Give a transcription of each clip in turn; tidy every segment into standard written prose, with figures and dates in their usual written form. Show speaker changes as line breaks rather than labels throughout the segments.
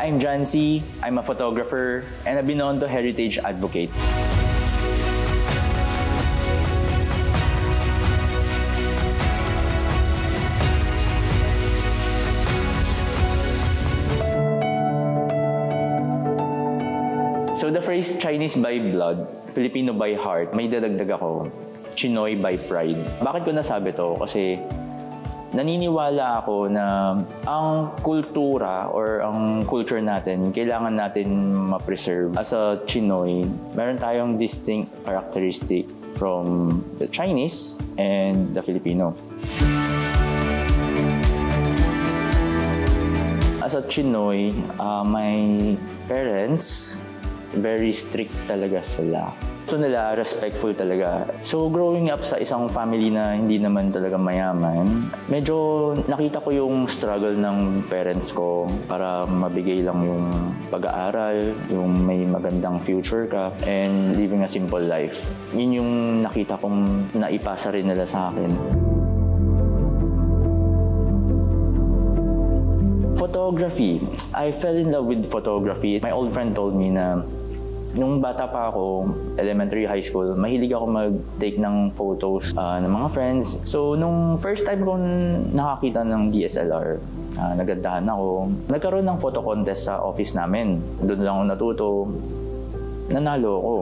I'm Jancy, I'm a photographer and a Binondo heritage advocate. So the phrase Chinese by blood, Filipino by heart, may dadagdag ako, Chinoy by pride. Bakit ko nasabi to? Kasi naniniwala ako na ang kultura or ang culture natin, kailangan natin ma-preserve. As a Chinoy, meron tayong distinct characteristic from the Chinese and the Filipino. As a Chinoy, my parents, very strict talaga sila. So nila, respectful talaga. So growing up sa isang family na hindi naman talaga mayaman, medyo nakita ko yung struggle ng parents ko para mabigay lang yung pag-aaral, yung may magandang future ka, and living a simple life. Yun yung nakita kong naipasa rin nila sa akin. Photography. I fell in love with photography. My old friend told me na nung bata pa ako, elementary, high school, mahilig ako mag-take ng photos ng mga friends. So, nung first time ko nakakita ng DSLR, nagandahan ako. Nagkaroon ng photo contest sa office namin. Doon lang ako natuto. Nanalo ako.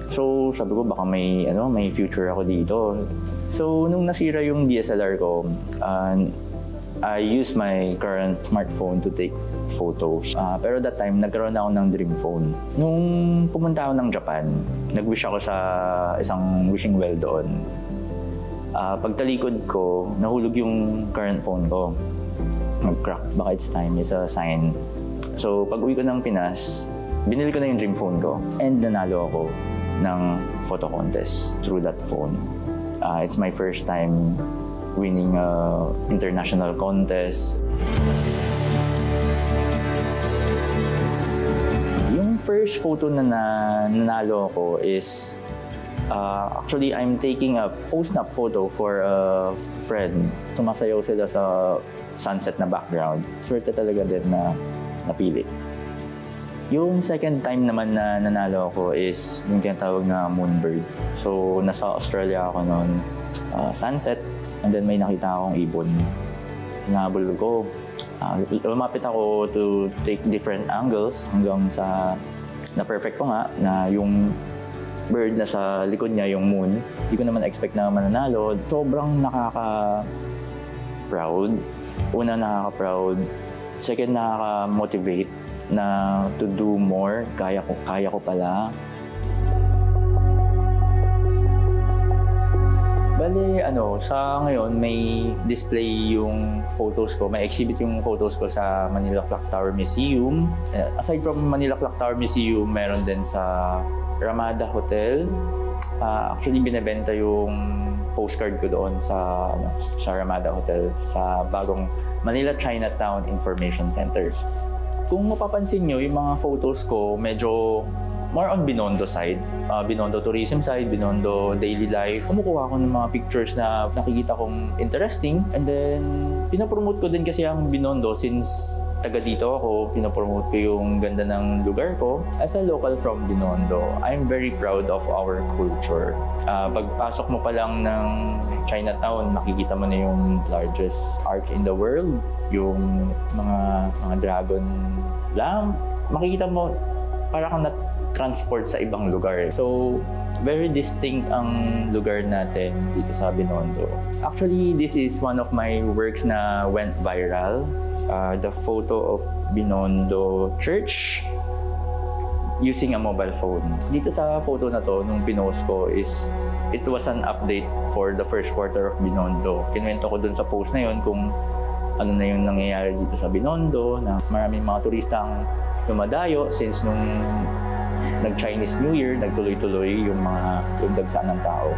So, sabi ko, baka may future ako dito. So, nung nasira yung DSLR ko, I use my current smartphone to take photos. Pero that time, nagkaroon ako ng dream phone. Nung pumunta ako ng Japan, nag-wish ako sa isang wishing well doon. Pagtalikod ko, nahulog yung current phone ko. Nag-crack. Baka it's time is a sign. So, pag-uwi ko ng Pinas, binili ko na yung dream phone ko. And nanalo ako ng photo contest through that phone. It's my first time winning a international contest. Yung first photo na nanalo ako is actually I'm taking a post-nap photo for a friend. Sumasayaw sila sa sunset na background. Swerte talaga din na napili. Yung second time naman na nanalo ako is yung tinatawag na moonbird. So nasa Australia ako noon, sunset. And then may nakita akong ibon. Hinahabol ko. Lumapit ako to take different angles hanggang sa na-perfect ko nga na yung bird na sa likod niya, yung moon. Hindi ko naman expect na mananalo. Sobrang nakaka-proud. Una, nakaka-proud. Second, nakaka-motivate na to do more. Kaya ko pala. Bale, sa ngayon may display yung photos ko, may exhibit yung photos ko sa Manila Clock Tower Museum. Aside from Manila Clock Tower Museum, meron din sa Ramada Hotel. Actually, binebenta yung postcard ko doon sa Ramada Hotel sa bagong Manila Chinatown Information Center. Kung mapapansin nyo, yung mga photos ko medyo more on Binondo side, Binondo tourism side, Binondo daily life. Kumukuha ko ng mga pictures na nakikita kong interesting, and then pinapromote ko din kasi ang Binondo since taga dito ako, pinapromote ko yung ganda ng lugar ko. As a local from Binondo, I'm very proud of our culture. Pagpasok mo pa lang ng Chinatown, makikita mo na yung largest arch in the world, yung mga dragon lamp. Makikita mo, para kang transport sa ibang lugar. So, very distinct ang lugar natin dito sa Binondo. Actually, this is one of my works na went viral. The photo of Binondo Church using a mobile phone. Dito sa photo na to, nung pinost ko is, it was an update for the first quarter of Binondo. Kinuwento ko dun sa post na yun kung ano na yung nangyayari dito sa Binondo, na maraming mga turistang dumadayo since nung nag-Chinese New Year, nagtuloy-tuloy yung mga dagsaan ng tao.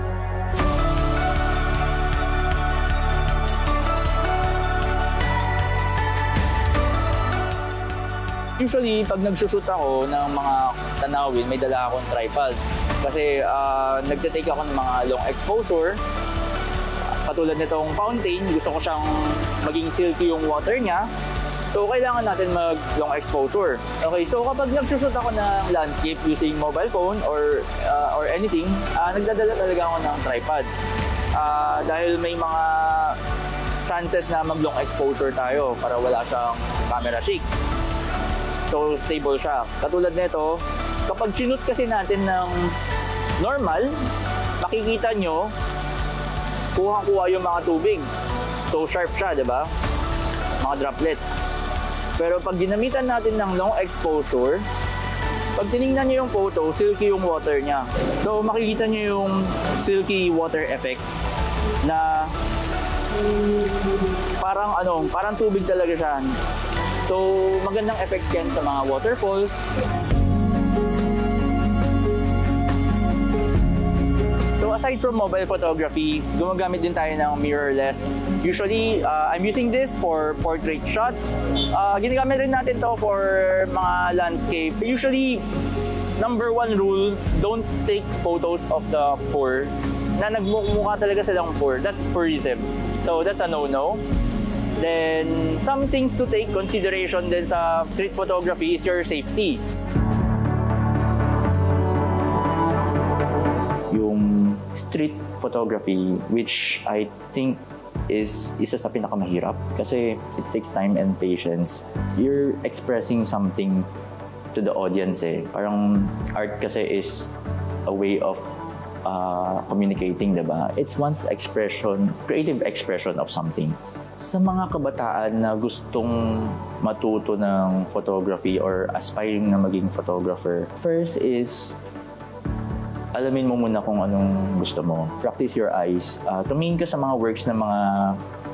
Usually, pag nagsushoot ako ng mga tanawin, may dala akong tripod. Kasi nagtitake ako ng mga long exposure. Katulad nitong fountain, gusto ko siyang maging silky yung water niya. So, kailangan natin mag long exposure. Okay, so kapag nagsushoot ako ng landscape using mobile phone or anything, nagdadala talaga ako ng tripod. Dahil may mga chances na mag long exposure tayo para wala siyang camera shake. So, stable siya. Katulad nito, kapag sinut kasi natin ng normal, makikita nyo, kuhang-kuha yung mga tubig. So, sharp siya, di ba? Mga droplets. Pero pag ginamitan natin ng long exposure, pag tinignan nyo yung photo, silky yung water niya. So, makikita nyo yung silky water effect na parang tubig talaga siya. So, magandang effect yan sa mga waterfalls. So, aside from mobile photography, gumagamit din tayo ng mirrorless. Usually, I'm using this for portrait shots. Ginagamit rin natin to for mga landscape. Usually, number one rule, don't take photos of the poor na nagmukha talaga silang poor. That's tourism. So, that's a no-no. Then, some things to take consideration din sa street photography is your safety. Yung street photography, which I think is isa sa pinakamahirap kasi it takes time and patience. You're expressing something to the audience eh. Parang art kasi is a way of communicating, diba? It's one's expression, creative expression of something. Sa mga kabataan na gustong matuto ng photography or aspiring na maging photographer, first is alamin mo muna kung anong gusto mo. Practice your eyes. Tumingin ka sa mga works ng mga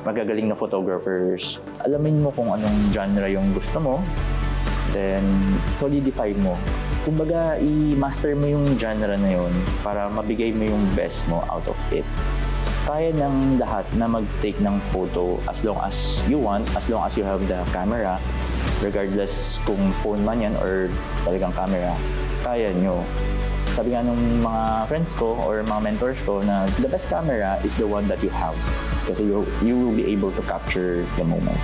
magagaling na photographers. Alamin mo kung anong genre yung gusto mo. Then, solidify mo. Kumbaga, i-master mo yung genre na yun para mabigay mo yung best mo out of it. Kaya ng lahat na mag-take ng photo as long as you want, as long as you have the camera, regardless kung phone man yan or talagang camera, kaya nyo. Sabi nga nung mga friends ko or mga mentors ko na the best camera is the one that you have kasi you will be able to capture the moment.